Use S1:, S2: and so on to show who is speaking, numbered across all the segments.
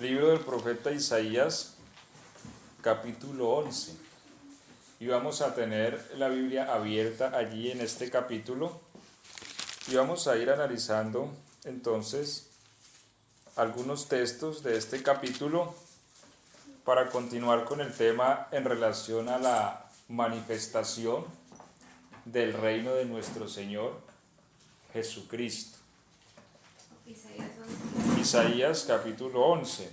S1: Libro del profeta Isaías, capítulo 11. Y vamos a tener la Biblia abierta allí en este capítulo. Y vamos a ir analizando entonces algunos textos de este capítulo para continuar con el tema en relación a la manifestación del reino de nuestro Señor Jesucristo. Isaías capítulo 11.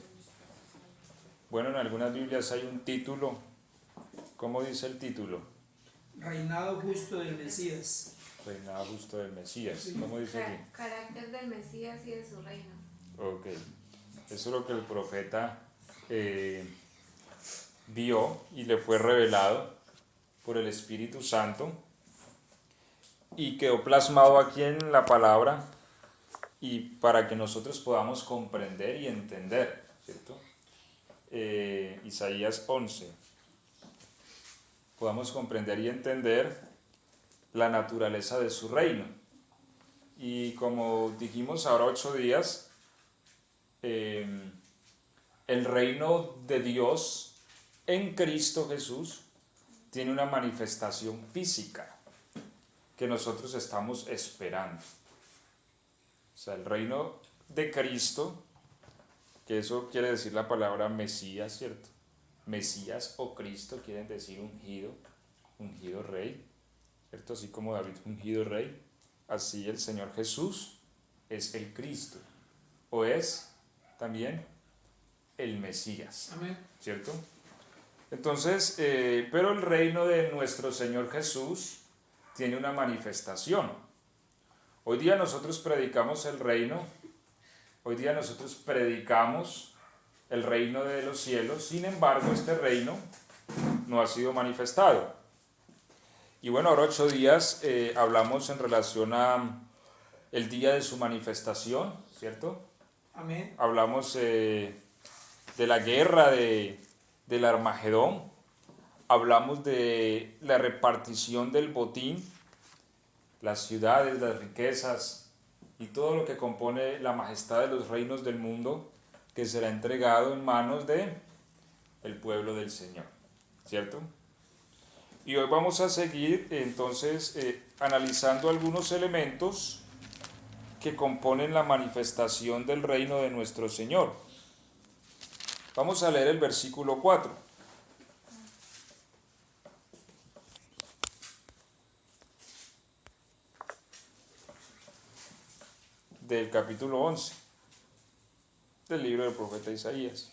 S1: Bueno, en algunas Biblias hay un título. ¿Cómo dice el título?
S2: Reinado justo del Mesías.
S1: Reinado justo del Mesías. ¿Cómo dice aquí?
S3: Carácter del Mesías y de su reino.
S1: Ok. Eso es lo que el profeta vio y le fue revelado por el Espíritu Santo y quedó plasmado aquí en la palabra y para que nosotros podamos comprender y entender, ¿cierto? Isaías 11. Podamos comprender y entender la naturaleza de su reino. Y como dijimos ahora 8 días, el reino de Dios en Cristo Jesús tiene una manifestación física que nosotros estamos esperando. O sea, el reino de Cristo, que eso quiere decir la palabra Mesías, ¿cierto? Mesías o Cristo quieren decir ungido, ungido rey, ¿cierto? Así como David ungido rey, así el Señor Jesús es el Cristo, o es también el Mesías.
S2: Amén.
S1: ¿Cierto? Entonces, pero el reino de nuestro Señor Jesús tiene una manifestación. Hoy día nosotros predicamos el reino, hoy día nosotros predicamos el reino de los cielos, sin embargo este reino no ha sido manifestado. Y bueno, ahora 8 días hablamos en relación a el día de su manifestación, ¿cierto?
S2: Amén.
S1: Hablamos de la guerra del Armagedón, hablamos de la repartición del botín, las ciudades, las riquezas y todo lo que compone la majestad de los reinos del mundo que será entregado en manos de el pueblo del Señor, ¿cierto? Y hoy vamos a seguir entonces analizando algunos elementos que componen la manifestación del reino de nuestro Señor. Vamos a leer el versículo 4. Del capítulo 11 del libro del profeta Isaías.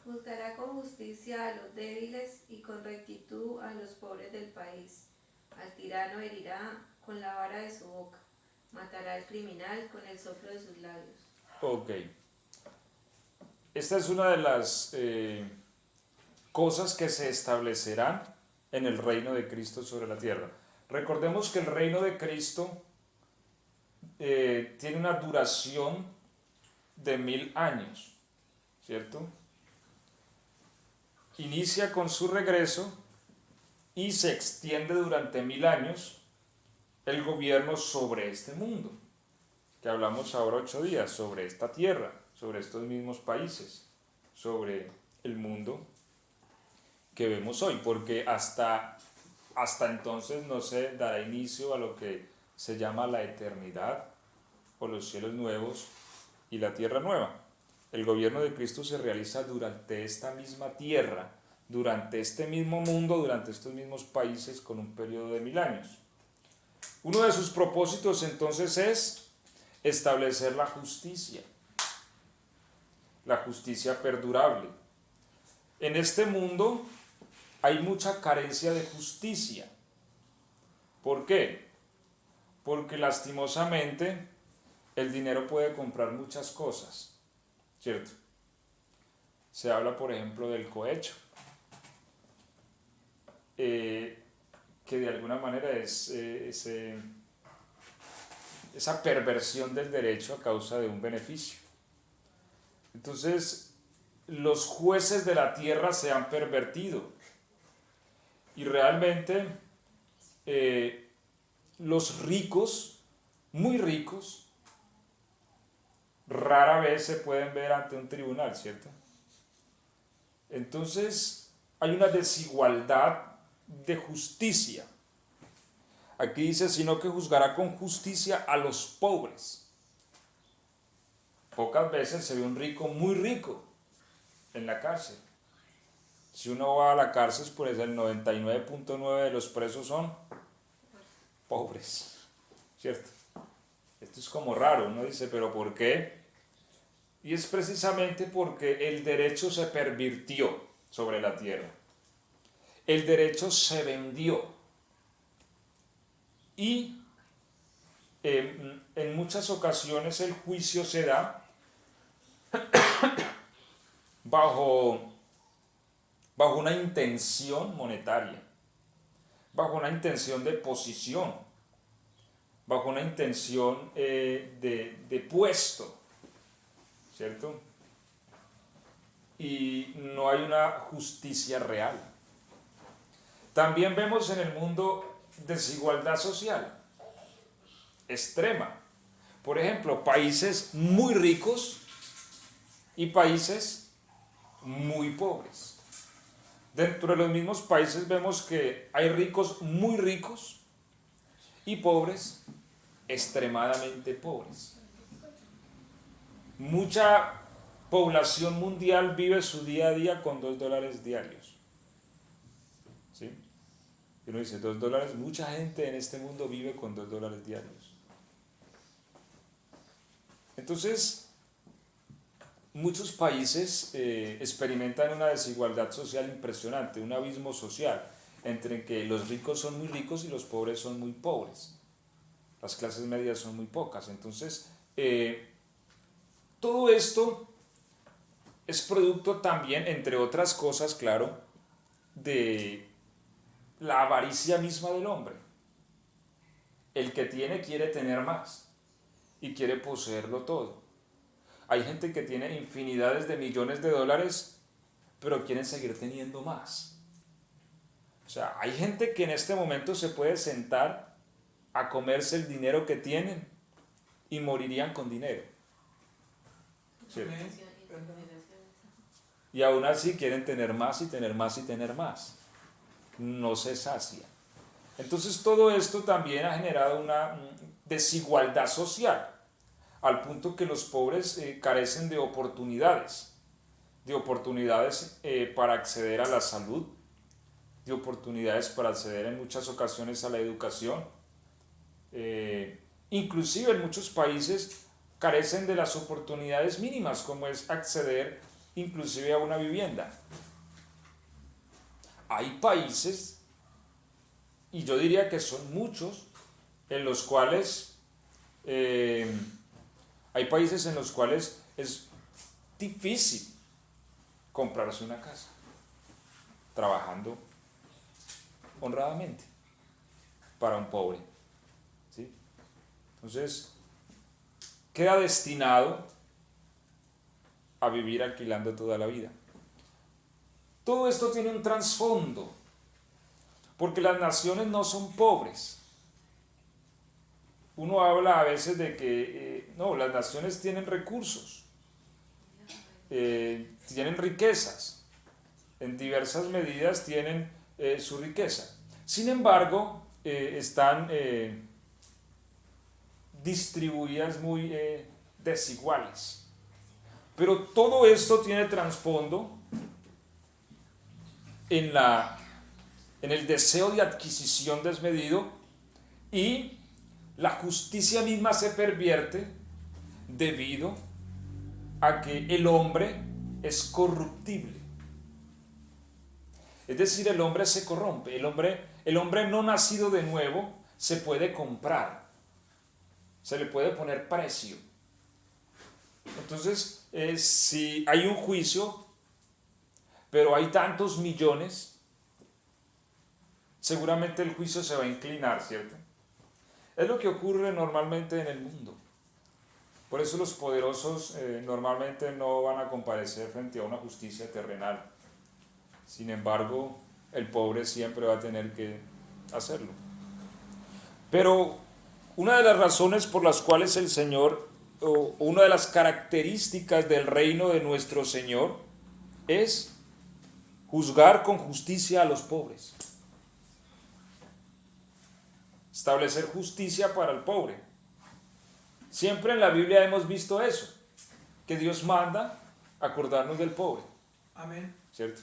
S3: Juzgará con justicia a los débiles y con rectitud a los pobres del país. Al tirano herirá con la vara de su boca. Matará al criminal con el soplo de sus labios.
S1: Ok. Esta es una de las cosas que se establecerán en el reino de Cristo sobre la tierra. Recordemos que el reino de Cristo tiene una duración de 1000 años, ¿cierto? Inicia con su regreso y se extiende durante 1000 años el gobierno sobre este mundo, que hablamos ahora 8 días, sobre esta tierra, sobre estos mismos países, sobre el mundo que vemos hoy, porque hasta entonces no se dará inicio a lo que se llama la eternidad o los cielos nuevos y la tierra nueva. El gobierno de Cristo se realiza durante esta misma tierra, durante este mismo mundo, durante estos mismos países con un periodo de 1000 años. Uno de sus propósitos entonces es establecer la justicia perdurable. En este mundo hay mucha carencia de justicia. ¿Por qué? Porque lastimosamente el dinero puede comprar muchas cosas, ¿cierto? Se habla, por ejemplo, del cohecho, que de alguna manera es esa perversión del derecho a causa de un beneficio. Entonces, los jueces de la tierra se han pervertido y realmente los ricos, muy ricos, rara vez se pueden ver ante un tribunal, ¿cierto? Entonces hay una desigualdad de justicia. Aquí dice, sino que juzgará con justicia a los pobres. Pocas veces se ve un rico muy rico en la cárcel. Si uno va a la cárcel, pues el 99.9 de los presos son pobres, ¿cierto? Esto es como raro, uno dice, ¿pero por qué? Y es precisamente porque el derecho se pervirtió sobre la tierra. El derecho se vendió. Y en muchas ocasiones el juicio se da bajo una intención monetaria, bajo una intención de posición, bajo una intención de puesto, ¿cierto? Y no hay una justicia real. También vemos en el mundo desigualdad social extrema. Por ejemplo, países muy ricos y países muy pobres. Dentro de los mismos países vemos que hay ricos muy ricos y pobres extremadamente pobres. Mucha población mundial vive su día a día con $2 diarios. ¿Sí? Y uno dice, $2, mucha gente en este mundo vive con $2 diarios. Entonces, muchos países experimentan una desigualdad social impresionante, un abismo social entre que los ricos son muy ricos y los pobres son muy pobres. Las clases medias son muy pocas. Entonces, todo esto es producto también, entre otras cosas, claro, de la avaricia misma del hombre. El que tiene quiere tener más y quiere poseerlo todo. Hay gente que tiene infinidades de millones de dólares, pero quieren seguir teniendo más. O sea, hay gente que en este momento se puede sentar a comerse el dinero que tienen y morirían con dinero. ¿Cierto? Y aún así quieren tener más y tener más y tener más. No se sacia. Entonces todo esto también ha generado una desigualdad social, al punto que los pobres carecen de oportunidades para acceder a la salud, de oportunidades para acceder en muchas ocasiones a la educación. Inclusive en muchos países carecen de las oportunidades mínimas, como es acceder inclusive a una vivienda. Hay países, y yo diría que son muchos, en los cuales hay países en los cuales es difícil comprarse una casa, trabajando honradamente para un pobre, ¿sí? Entonces, queda destinado a vivir alquilando toda la vida. Todo esto tiene un trasfondo, porque las naciones no son pobres. Uno habla a veces de que no, las naciones tienen recursos, tienen riquezas, en diversas medidas tienen su riqueza. Sin embargo, están distribuidas muy desiguales. Pero todo esto tiene trasfondo en el deseo de adquisición desmedido, y la justicia misma se pervierte debido a que el hombre es corruptible. Es decir, el hombre se corrompe. El hombre no nacido de nuevo se puede comprar, se le puede poner precio. Entonces, si hay un juicio, pero hay tantos millones, seguramente el juicio se va a inclinar, ¿cierto? Es lo que ocurre normalmente en el mundo. Por eso los poderosos normalmente no van a comparecer frente a una justicia terrenal. Sin embargo, el pobre siempre va a tener que hacerlo. Pero una de las razones por las cuales el Señor o una de las características del reino de nuestro Señor es juzgar con justicia a los pobres. Establecer justicia para el pobre. Siempre en la Biblia hemos visto eso, que Dios manda acordarnos del pobre,
S2: Amén.
S1: ¿cierto?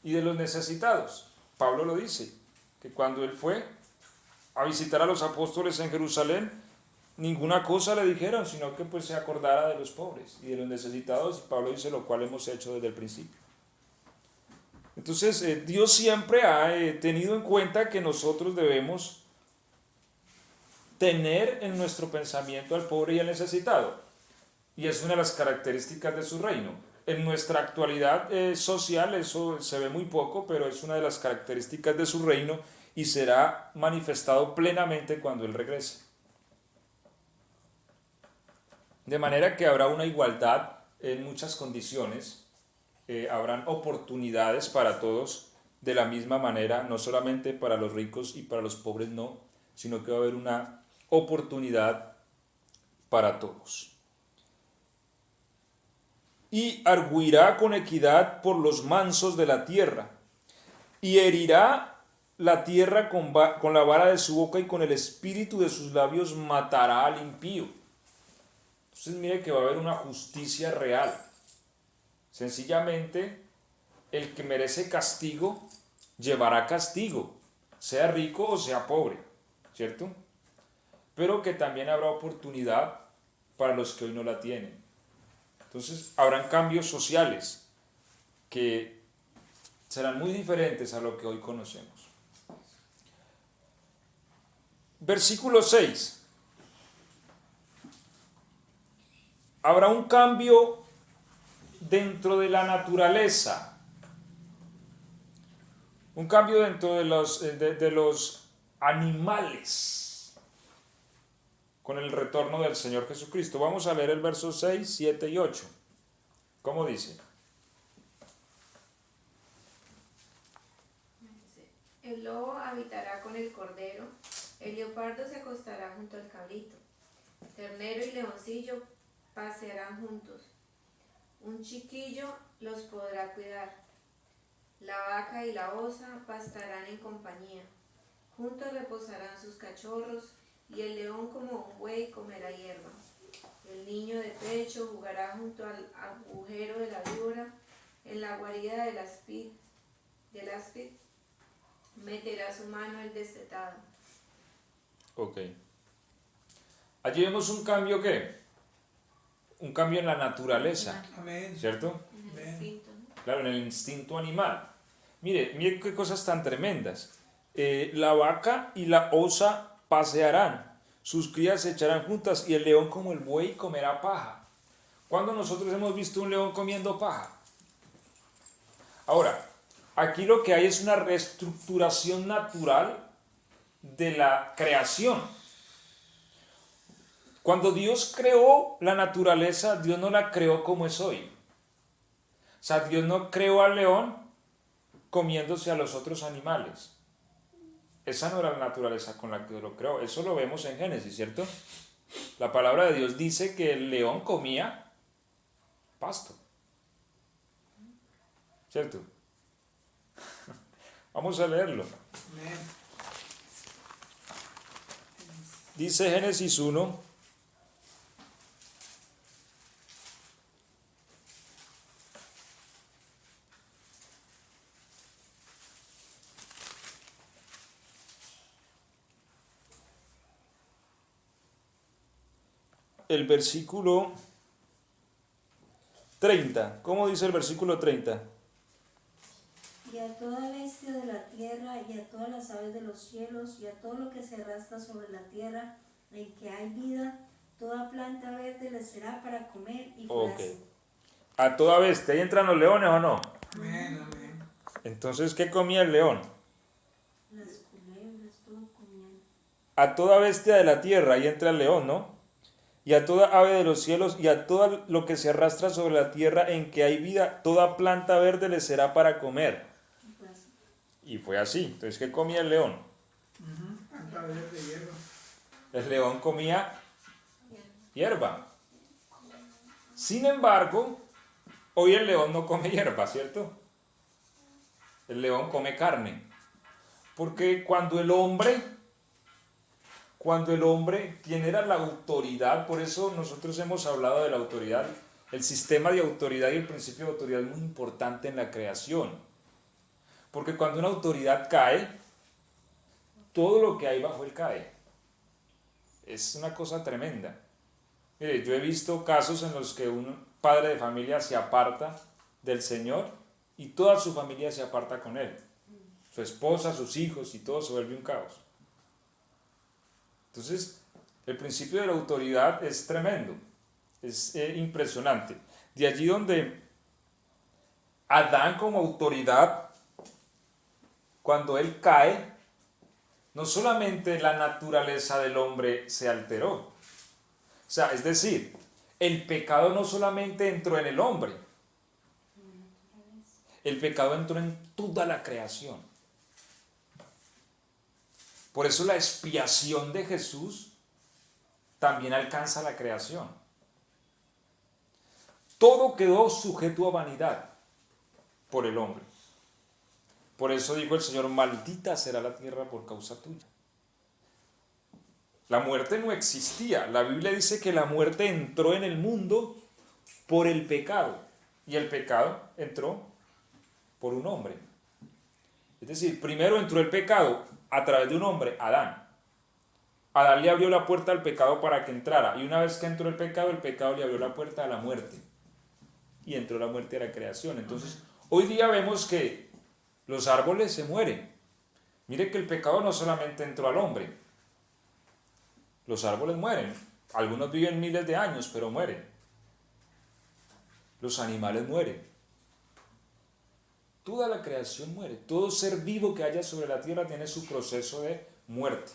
S1: Y de los necesitados. Pablo lo dice, que cuando él fue a visitar a los apóstoles en Jerusalén, ninguna cosa le dijeron, sino que pues se acordara de los pobres y de los necesitados, y Pablo dice, lo cual hemos hecho desde el principio. Entonces, Dios siempre ha tenido en cuenta que nosotros debemos tener en nuestro pensamiento al pobre y al necesitado, y es una de las características de su reino. En nuestra actualidad social eso se ve muy poco, pero es una de las características de su reino y será manifestado plenamente cuando Él regrese. De manera que habrá una igualdad en muchas condiciones, habrán oportunidades para todos de la misma manera, no solamente para los ricos y para los pobres no, sino que va a haber una oportunidad para todos. Y arguirá con equidad por los mansos de la tierra, y herirá la tierra con la vara de su boca, y con el espíritu de sus labios matará al impío. Entonces mire que va a haber una justicia real. Sencillamente, el que merece castigo llevará castigo, sea rico o sea pobre, ¿cierto? Pero que también habrá oportunidad para los que hoy no la tienen. Entonces habrán cambios sociales que serán muy diferentes a lo que hoy conocemos. Versículo 6. Habrá un cambio dentro de la naturaleza. Un cambio dentro de los animales con el retorno del Señor Jesucristo. Vamos a leer el verso 6, 7 y 8. ¿Cómo dice?
S3: El lobo habitará con el cordero, el leopardo se acostará junto al cabrito, ternero y leoncillo pasearán juntos, un chiquillo los podrá cuidar, la vaca y la osa pastarán en compañía, juntos reposarán sus cachorros, y el león como un buey comerá hierba. El niño de pecho jugará junto al agujero de la víbora, en la guarida del áspid meterá su mano el destetado.
S1: Ok. Allí vemos un cambio, ¿qué? Un cambio en la naturaleza,
S2: Amén.
S1: ¿cierto?
S3: En el
S2: Amén.
S3: instinto, ¿no?
S1: Claro, en el instinto animal. Mire qué cosas tan tremendas. La vaca y la osa pasearán, sus crías se echarán juntas, y el león como el buey comerá paja. ¿Cuándo nosotros hemos visto un león comiendo paja? Ahora, aquí lo que hay es una reestructuración natural de la creación. Cuando Dios creó la naturaleza, Dios no la creó como es hoy. O sea, Dios no creó al león comiéndose a los otros animales. Esa no era la naturaleza con la que lo creó. Eso lo vemos en Génesis, ¿cierto? La palabra de Dios dice que el león comía pasto. ¿Cierto? Vamos a leerlo.
S2: Amén.
S1: Dice Génesis 1. El versículo 30. ¿Cómo dice el versículo 30?
S4: Y a toda bestia de la tierra, y a todas las aves de los cielos, y a todo lo que se arrastra sobre la tierra, en que hay vida, toda planta verde les será para comer. Y fue
S1: Ok.
S4: así.
S1: A toda bestia. ¿Ahí entran los leones o no?
S2: Amén. Amén.
S1: Entonces, ¿qué comía el león?
S4: Las culebras, todo comían.
S1: A toda bestia de la tierra, ahí entra el león, ¿no? Y a toda ave de los cielos, y a todo lo que se arrastra sobre la tierra en que hay vida, toda planta verde les será para comer.
S4: Y fue así.
S1: Y fue así. Entonces, ¿qué comía el león?
S2: Planta verde, hierba.
S1: El león comía hierba. Sin embargo, hoy el león no come hierba, ¿cierto? El león come carne. Porque cuando el hombre quien era la autoridad, por eso nosotros hemos hablado de la autoridad, el sistema de autoridad y el principio de autoridad es muy importante en la creación. Porque cuando una autoridad cae, todo lo que hay bajo él cae. Es una cosa tremenda. Mire, yo he visto casos en los que un padre de familia se aparta del Señor y toda su familia se aparta con él. Su esposa, sus hijos y todo se vuelve un caos. Entonces, el principio de la autoridad es tremendo, es impresionante. De allí donde Adán como autoridad, cuando él cae, no solamente la naturaleza del hombre se alteró, o sea, es decir, el pecado no solamente entró en el hombre, el pecado entró en toda la creación. Por eso la expiación de Jesús también alcanza la creación. Todo quedó sujeto a vanidad por el hombre. Por eso dijo el Señor, maldita será la tierra por causa tuya. La muerte no existía. La Biblia dice que la muerte entró en el mundo por el pecado. Y el pecado entró por un hombre. Es decir, primero entró el pecado a través de un hombre, Adán. Adán le abrió la puerta al pecado para que entrara. Y una vez que entró el pecado le abrió la puerta a la muerte. Y entró la muerte a la creación. Entonces, hoy día vemos que los árboles se mueren. Mire que el pecado no solamente entró al hombre. Los árboles mueren. Algunos viven miles de años, pero mueren. Los animales mueren. Toda la creación muere. Todo ser vivo que haya sobre la tierra tiene su proceso de muerte.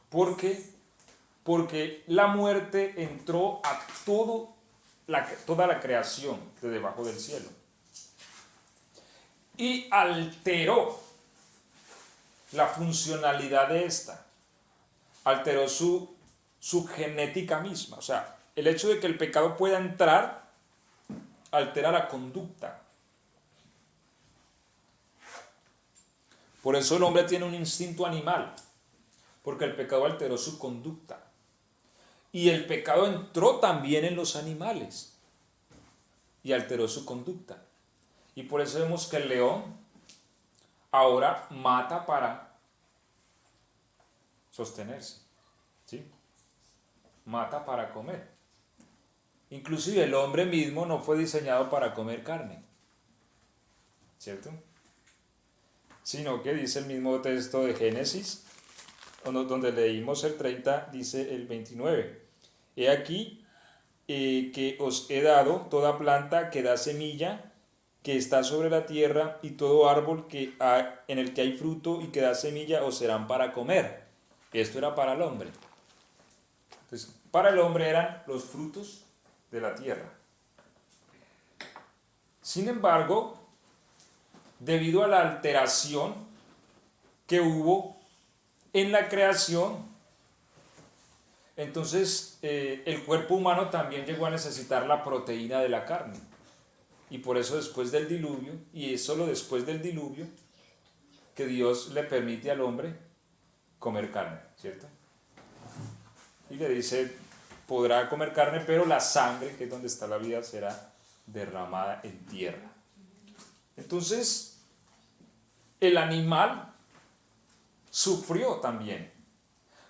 S1: Porque la muerte entró a toda la creación de debajo del cielo. Y alteró la funcionalidad de esta. Alteró su genética misma. O sea, el hecho de que el pecado pueda entrar altera la conducta. Por eso el hombre tiene un instinto animal, porque el pecado alteró su conducta. Y el pecado entró también en los animales y alteró su conducta. Y por eso vemos que el león ahora mata para sostenerse, ¿sí? Mata para comer. Inclusive el hombre mismo no fue diseñado para comer carne, ¿cierto? Sino que dice el mismo texto de Génesis, donde leímos el 30, dice el 29. He aquí que os he dado toda planta que da semilla, que está sobre la tierra, y todo árbol en el que hay fruto y que da semilla os serán para comer. Esto era para el hombre. Entonces, para el hombre eran los frutos de la tierra. Sin embargo, debido a la alteración que hubo en la creación, entonces el cuerpo humano también llegó a necesitar la proteína de la carne. Y por eso después del diluvio, y es solo después del diluvio, que Dios le permite al hombre comer carne, ¿cierto? Y le dice, podrá comer carne, pero la sangre, que es donde está la vida, será derramada en tierra. Entonces, el animal sufrió también.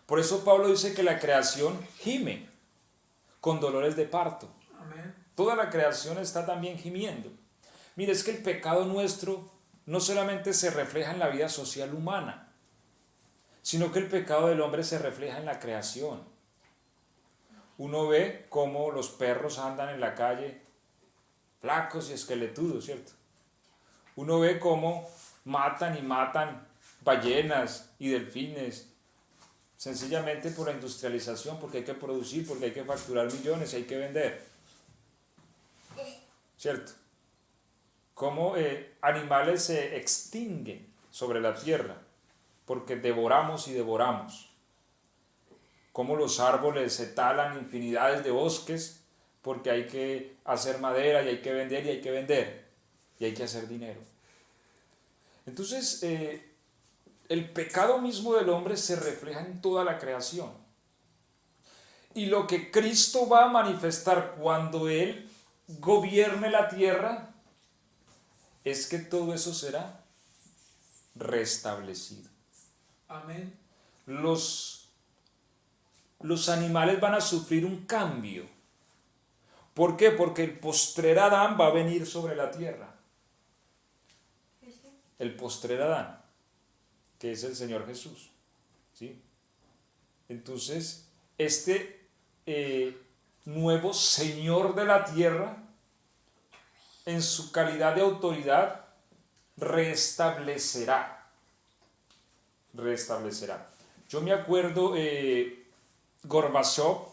S1: Por eso Pablo dice que la creación gime con dolores de parto.
S2: Amén.
S1: Toda la creación está también gimiendo. Mire, es que el pecado nuestro no solamente se refleja en la vida social humana, sino que el pecado del hombre se refleja en la creación. Uno ve cómo los perros andan en la calle flacos y esqueletudos, ¿cierto? Uno ve cómo matan y matan ballenas y delfines, sencillamente por la industrialización, porque hay que producir, porque hay que facturar millones y hay que vender, ¿cierto? Cómo animales se extinguen sobre la tierra, porque devoramos y devoramos. Cómo los árboles se talan infinidades de bosques porque hay que hacer madera y hay que vender y hay que vender y hay que hacer dinero. Entonces, el pecado mismo del hombre se refleja en toda la creación. Y lo que Cristo va a manifestar cuando Él gobierne la tierra es que todo eso será restablecido.
S2: Amén.
S1: Los animales van a sufrir un cambio. ¿Por qué? Porque el postrer Adán va a venir sobre la tierra. El postrer Adán, que es el Señor Jesús. ¿Sí? Entonces, este nuevo Señor de la tierra, en su calidad de autoridad, restablecerá. Yo me acuerdo, Gorbachov,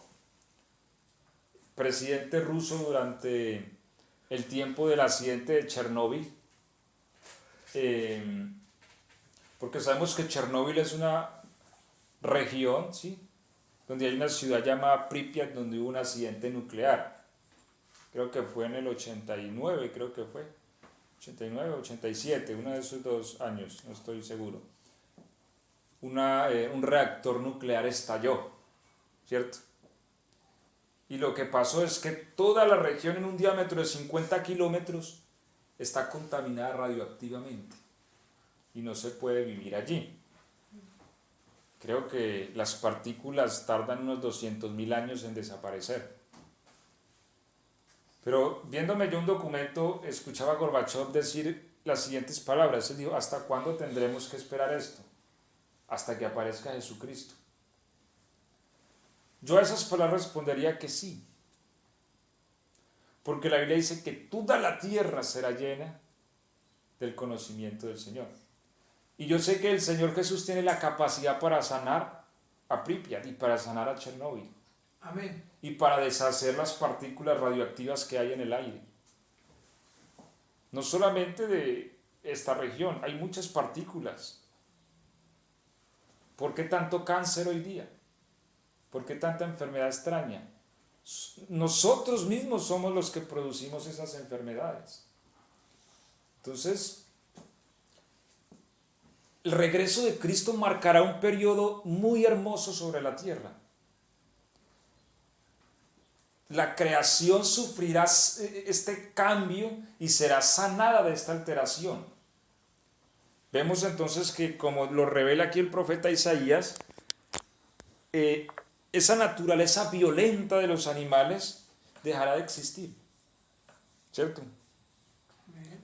S1: presidente ruso durante el tiempo del accidente de Chernóbil, porque sabemos que Chernóbil es una región, ¿sí?, donde hay una ciudad llamada Pripyat, donde hubo un accidente nuclear. Creo que fue en el 89, 89, 87, uno de esos 2 años, no estoy seguro. Un reactor nuclear estalló, ¿cierto? Y lo que pasó es que toda la región en un diámetro de 50 kilómetros está contaminada radioactivamente y no se puede vivir allí. Creo que las partículas tardan unos 200.000 años en desaparecer. Pero viéndome yo un documento, escuchaba a Gorbachov decir las siguientes palabras. Él dijo: ¿hasta cuándo tendremos que esperar esto? Hasta que aparezca Jesucristo. Yo a esas palabras respondería que sí. Porque la Biblia dice que toda la tierra será llena del conocimiento del Señor. Y yo sé que el Señor Jesús tiene la capacidad para sanar a Pripyat y para sanar a Chernóbil.
S2: Amén.
S1: Y para deshacer las partículas radioactivas que hay en el aire. No solamente de esta región, hay muchas partículas. ¿Por qué tanto cáncer hoy día? ¿Por qué tanta enfermedad extraña? Nosotros mismos somos los que producimos esas enfermedades. Entonces, el regreso de Cristo marcará un periodo muy hermoso sobre la tierra. La creación sufrirá este cambio y será sanada de esta alteración. Vemos entonces que, como lo revela aquí el profeta Isaías, esa naturaleza violenta de los animales dejará de existir, ¿cierto?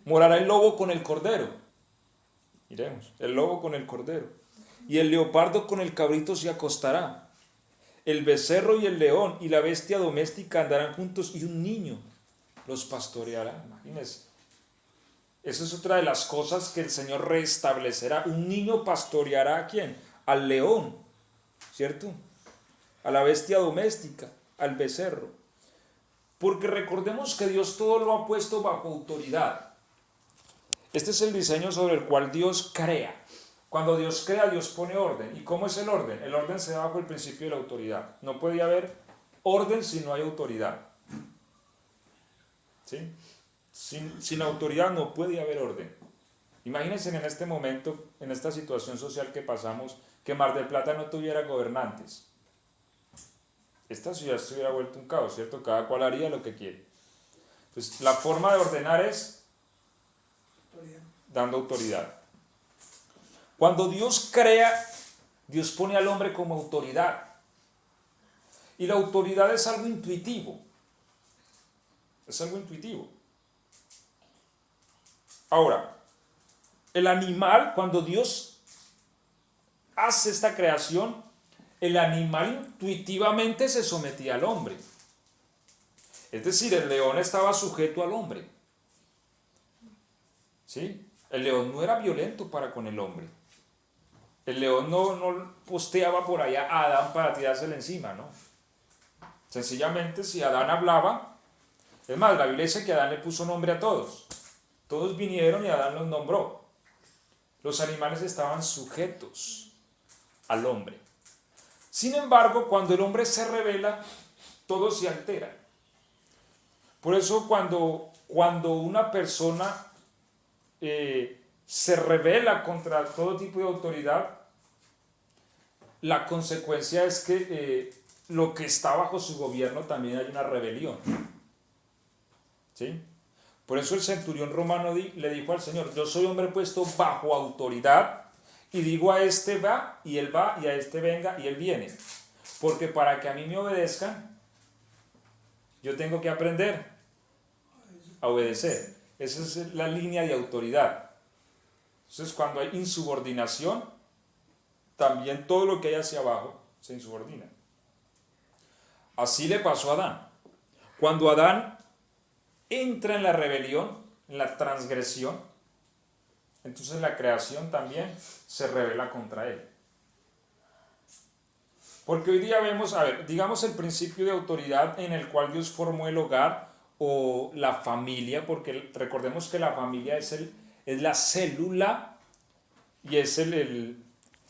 S1: Morará el lobo con el cordero. Miremos, el lobo con el cordero. Y el leopardo con el cabrito se acostará. El becerro y el león y la bestia doméstica andarán juntos y un niño los pastoreará. Imagínense. Esa es otra de las cosas que el Señor restablecerá. Un niño pastoreará ¿a quién? Al león, ¿cierto? A la bestia doméstica, al becerro. Porque recordemos que Dios todo lo ha puesto bajo autoridad. Este es el diseño sobre el cual Dios crea. Cuando Dios crea, Dios pone orden. ¿Y cómo es el orden? El orden se da bajo el principio de la autoridad. No puede haber orden si no hay autoridad. ¿Sí? Sin autoridad no puede haber orden. Imagínense en este momento, en esta situación social que pasamos, que Mar del Plata no tuviera gobernantes. Esta ciudad se hubiera vuelto un caos, ¿cierto? Cada cual haría lo que quiere. Pues la forma de ordenar es dando autoridad. Cuando Dios crea, Dios pone al hombre como autoridad. Y la autoridad es algo intuitivo. Es algo intuitivo. Ahora, el animal, cuando Dios hace esta creación, el animal intuitivamente se sometía al hombre. Es decir, el león estaba sujeto al hombre. ¿Sí? El león no era violento para con el hombre. El león no posteaba por allá a Adán para tirársele encima, ¿no? Sencillamente, si Adán hablaba, es más, la Biblia dice que Adán le puso nombre a todos. Todos vinieron y Adán los nombró. Los animales estaban sujetos al hombre. Sin embargo, cuando el hombre se rebela, todo se altera. Por eso cuando una persona se rebela contra todo tipo de autoridad, la consecuencia es que lo que está bajo su gobierno también hay una rebelión. ¿Sí? Por eso el centurión romano le dijo al Señor: yo soy hombre puesto bajo autoridad, y digo a este va, y él va, y a este venga, y él viene. Porque para que a mí me obedezcan, yo tengo que aprender a obedecer. Esa es la línea de autoridad. Entonces, cuando hay insubordinación, también todo lo que hay hacia abajo se insubordina. Así le pasó a Adán. Cuando Adán entra en la rebelión, en la transgresión, entonces la creación también se rebela contra él. Porque hoy día vemos, digamos el principio de autoridad en el cual Dios formó el hogar o la familia, porque recordemos que la familia es la célula y es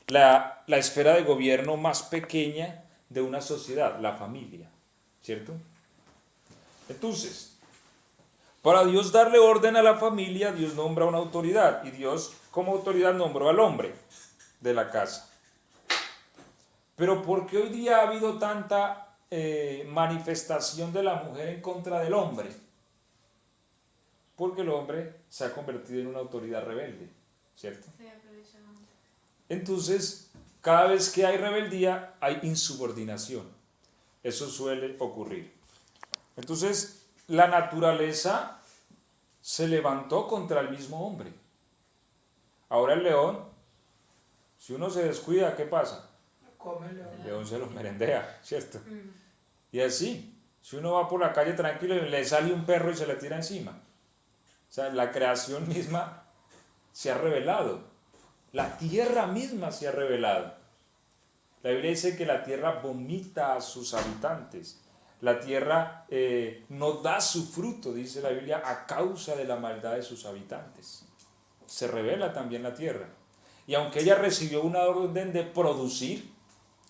S1: la esfera de gobierno más pequeña de una sociedad, la familia, ¿cierto? Entonces, para Dios darle orden a la familia, Dios nombra una autoridad, y Dios como autoridad nombró al hombre de la casa. Pero ¿por qué hoy día ha habido tanta manifestación de la mujer en contra del hombre? Porque el hombre se ha convertido en una autoridad rebelde, ¿cierto? Entonces, cada vez que hay rebeldía, hay insubordinación. Eso suele ocurrir. Entonces, la naturaleza se levantó contra el mismo hombre. Ahora el león, si uno se descuida, ¿qué pasa? El león se lo merendea, ¿cierto? Y así, si uno va por la calle tranquilo y le sale un perro y se le tira encima. O sea, la creación misma se ha revelado. La tierra misma se ha revelado. La Biblia dice que la tierra vomita a sus habitantes. La tierra no da su fruto, dice la Biblia, a causa de la maldad de sus habitantes. Se revela también la tierra. Y aunque ella recibió una orden de producir,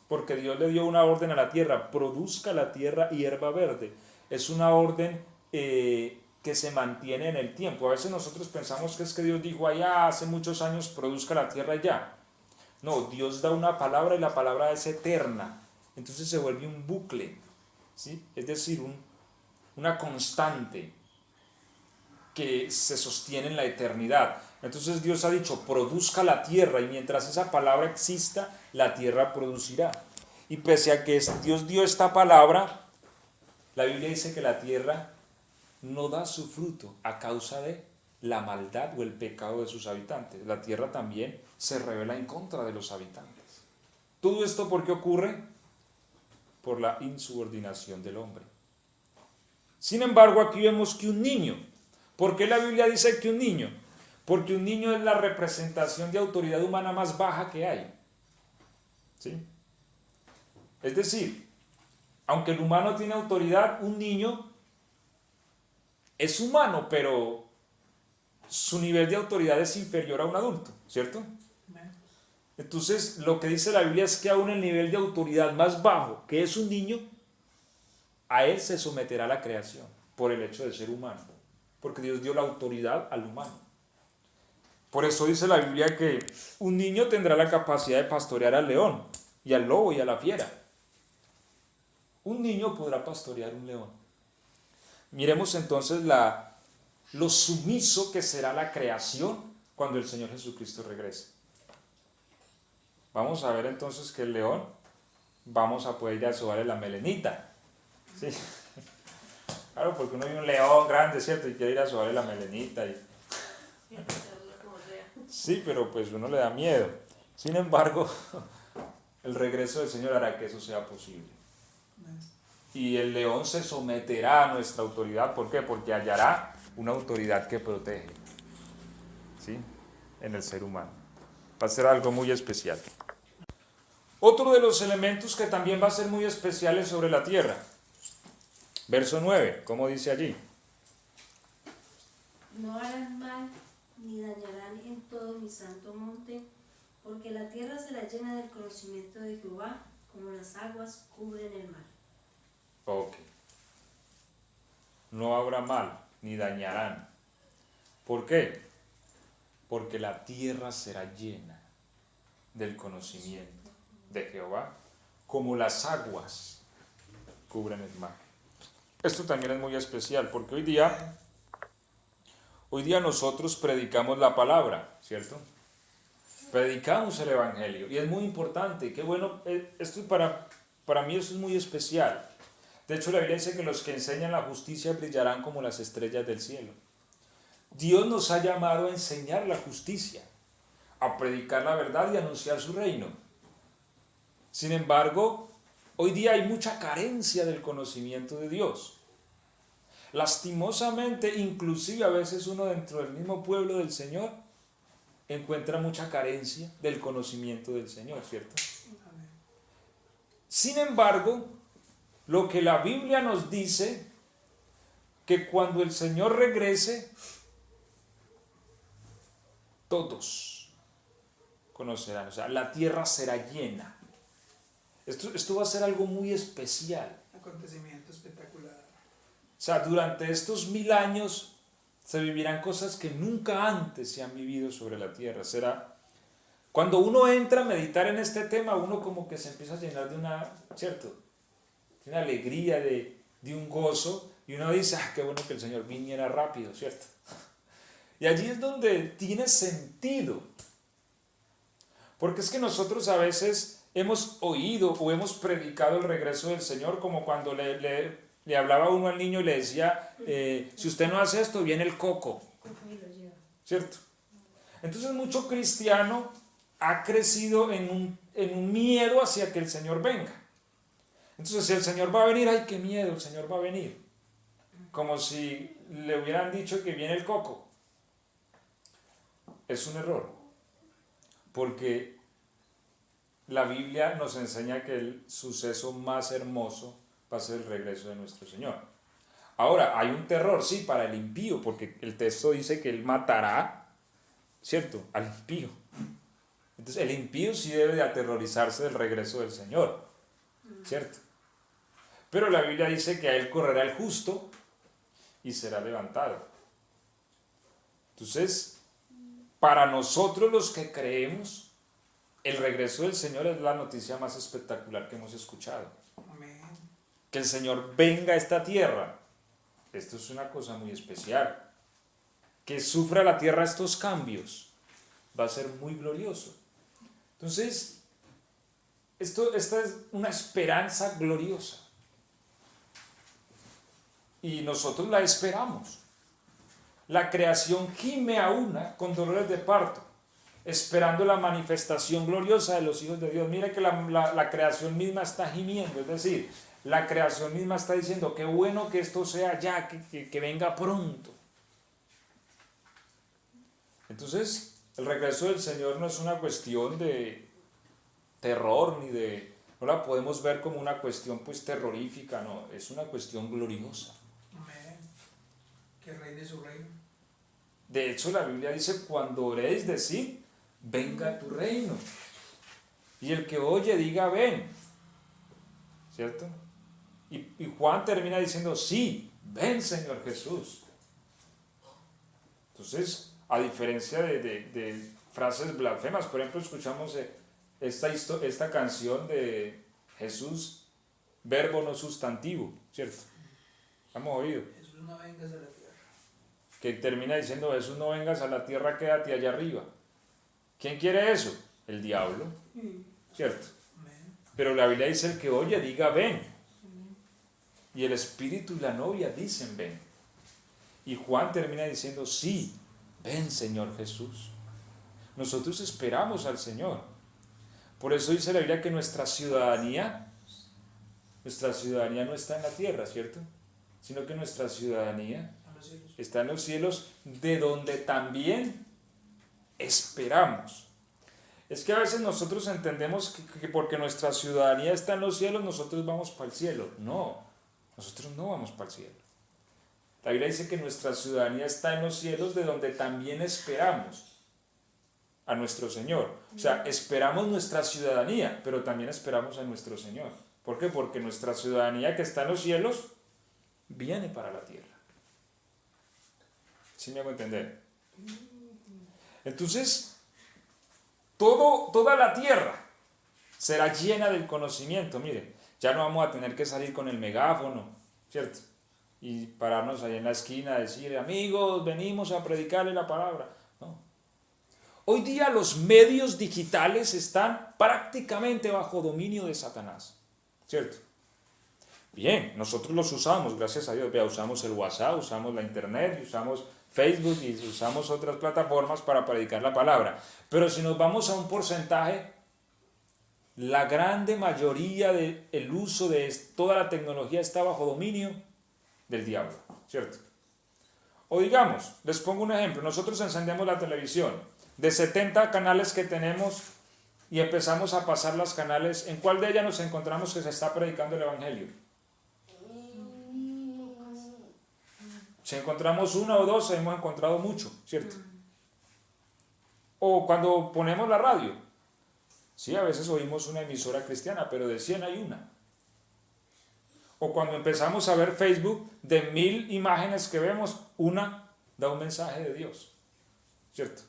S1: porque Dios le dio una orden a la tierra: produzca la tierra hierba verde. Es una orden que se mantiene en el tiempo. A veces nosotros pensamos que es que Dios dijo allá hace muchos años: produzca la tierra ya. No, Dios da una palabra y la palabra es eterna. Entonces se vuelve un bucle, ¿sí? Es decir, una constante que se sostiene en la eternidad. Entonces Dios ha dicho: produzca la tierra, y mientras esa palabra exista, la tierra producirá. Y pese a que Dios dio esta palabra, la Biblia dice que la tierra no da su fruto a causa de la maldad o el pecado de sus habitantes. La tierra también se revela en contra de los habitantes. ¿Todo esto por qué ocurre? Por la insubordinación del hombre. Sin embargo, aquí vemos que un niño. ¿Por qué la Biblia dice que un niño? Porque un niño es la representación de autoridad humana más baja que hay. ¿Sí? Es decir, aunque el humano tiene autoridad, un niño es humano, pero su nivel de autoridad es inferior a un adulto, ¿cierto? Entonces, lo que dice la Biblia es que aún el nivel de autoridad más bajo, que es un niño, a él se someterá la creación por el hecho de ser humano, porque Dios dio la autoridad al humano. Por eso dice la Biblia que un niño tendrá la capacidad de pastorear al león, y al lobo, y a la fiera. Un niño podrá pastorear un león. Miremos entonces lo sumiso que será la creación cuando el Señor Jesucristo regrese. Vamos a ver entonces que el león, vamos a poder ir a sobarle la melenita. ¿Sí? Claro, porque uno ve un león grande, ¿cierto? Y quiere ir a sobarle la melenita. Sí, pero pues uno le da miedo. Sin embargo, el regreso del Señor hará que eso sea posible. Y el león se someterá a nuestra autoridad. ¿Por qué? Porque hallará una autoridad que protege, ¿sí?, en el ser humano. Va a ser algo muy especial. Otro de los elementos que también va a ser muy especial es sobre la tierra. Verso 9, ¿cómo dice allí?
S4: No harán mal ni dañarán en todo mi santo monte, porque la tierra será llena del conocimiento de Jehová, como las aguas cubren el mar.
S1: Ok. no habrá mal, ni dañarán. ¿Por qué? Porque la tierra será llena del conocimiento de Jehová, como las aguas cubren el mar. Esto también es muy especial, porque hoy día nosotros predicamos la palabra, ¿cierto? Predicamos el Evangelio, y es muy importante, qué bueno, esto para mí eso es muy especial. De hecho, la Biblia dice que los que enseñan la justicia brillarán como las estrellas del cielo. Dios nos ha llamado a enseñar la justicia, a predicar la verdad y a anunciar su reino. Sin embargo, hoy día hay mucha carencia del conocimiento de Dios. Lastimosamente, inclusive a veces uno dentro del mismo pueblo del Señor encuentra mucha carencia del conocimiento del Señor, ¿cierto?
S2: Amén.
S1: Sin embargo, lo que la Biblia nos dice, que cuando el Señor regrese, todos conocerán, o sea, la tierra será llena. Esto va a ser algo muy especial.
S2: Acontecimiento espectacular.
S1: O sea, durante estos 1000 años se vivirán cosas que nunca antes se han vivido sobre la tierra. Cuando uno entra a meditar en este tema, uno como que se empieza a llenar de ¿cierto? De una alegría, de un gozo, y uno dice, qué bueno que el Señor viniera rápido, ¿cierto? Y allí es donde tiene sentido. Porque es que nosotros a veces hemos oído o hemos predicado el regreso del Señor, como cuando le hablaba uno al niño y le decía, si usted no hace esto, viene el coco, ¿cierto? Entonces mucho cristiano ha crecido en un miedo hacia que el Señor venga. Entonces si el Señor va a venir, ¡ay, qué miedo! El Señor va a venir. Como si le hubieran dicho que viene el coco. Es un error, porque la Biblia nos enseña que el suceso más hermoso va a ser el regreso de nuestro Señor. Ahora, hay un terror, sí, para el impío, porque el texto dice que Él matará, ¿cierto?, al impío. Entonces, el impío sí debe de aterrorizarse del regreso del Señor, ¿cierto? Pero la Biblia dice que a Él correrá el justo y será levantado. Entonces, para nosotros los que creemos, el regreso del Señor es la noticia más espectacular que hemos escuchado.
S2: Amén.
S1: Que el Señor venga a esta tierra, esto es una cosa muy especial. Que sufra la tierra estos cambios, va a ser muy glorioso. Entonces, esta es una esperanza gloriosa. Y nosotros la esperamos. La creación gime a una con dolores de parto, esperando la manifestación gloriosa de los hijos de Dios. Mira que la creación misma está gimiendo, es decir, la creación misma está diciendo, qué bueno que esto sea ya, que venga pronto. Entonces, el regreso del Señor no es una cuestión de terror, no la podemos ver como una cuestión pues terrorífica, no, es una cuestión gloriosa.
S2: Amén. Que reine su reino.
S1: De hecho, la Biblia dice, cuando oréis, decid, venga tu reino. Y el que oye, diga, ven. ¿Cierto? Y Juan termina diciendo, sí, ven, Señor Jesús. Entonces, a diferencia de frases blasfemas, por ejemplo, escuchamos esta canción de Jesús, verbo no sustantivo, ¿cierto? Hemos oído.
S2: Jesús, no vengas a la tierra.
S1: Que termina diciendo, Jesús, no vengas a la tierra, quédate allá arriba. ¿Quién quiere eso? El diablo, ¿cierto?
S2: Amén.
S1: Pero la Biblia dice, el que oye, diga, ven. Y el Espíritu y la novia dicen, ven. Y Juan termina diciendo, sí, ven, Señor Jesús. Nosotros esperamos al Señor. Por eso dice la Biblia que nuestra ciudadanía no está en la tierra, ¿cierto? Sino que nuestra ciudadanía está en los cielos, de donde también esperamos. Es que a veces nosotros entendemos que porque nuestra ciudadanía está en los cielos, nosotros vamos para el cielo. No, nosotros no vamos para el cielo. La Biblia dice que nuestra ciudadanía está en los cielos, de donde también esperamos a nuestro Señor. O sea, esperamos nuestra ciudadanía, pero también esperamos a nuestro Señor. ¿Por qué? Porque nuestra ciudadanía que está en los cielos viene para la tierra. ¿Sí me hago entender? Entonces, toda la tierra será llena del conocimiento. Mire, ya no vamos a tener que salir con el megáfono, ¿cierto? Y pararnos ahí en la esquina a decir, amigos, venimos a predicarle la palabra. No. Hoy día los medios digitales están prácticamente bajo dominio de Satanás, ¿cierto? Bien, nosotros los usamos, gracias a Dios. Vea, usamos el WhatsApp, usamos la internet, usamos Facebook y usamos otras plataformas para predicar la palabra. Pero si nos vamos a un porcentaje, la grande mayoría del uso de toda la tecnología está bajo dominio del diablo, ¿cierto? O digamos, les pongo un ejemplo, nosotros encendemos la televisión, de 70 canales que tenemos y empezamos a pasar los canales, ¿en cuál de ellas nos encontramos que se está predicando el Evangelio? Si encontramos una o dos, hemos encontrado mucho, ¿cierto? O cuando ponemos la radio, sí, a veces oímos una emisora cristiana, pero de 100 hay una. O cuando empezamos a ver Facebook, de 1000 imágenes que vemos, una da un mensaje de Dios, ¿cierto?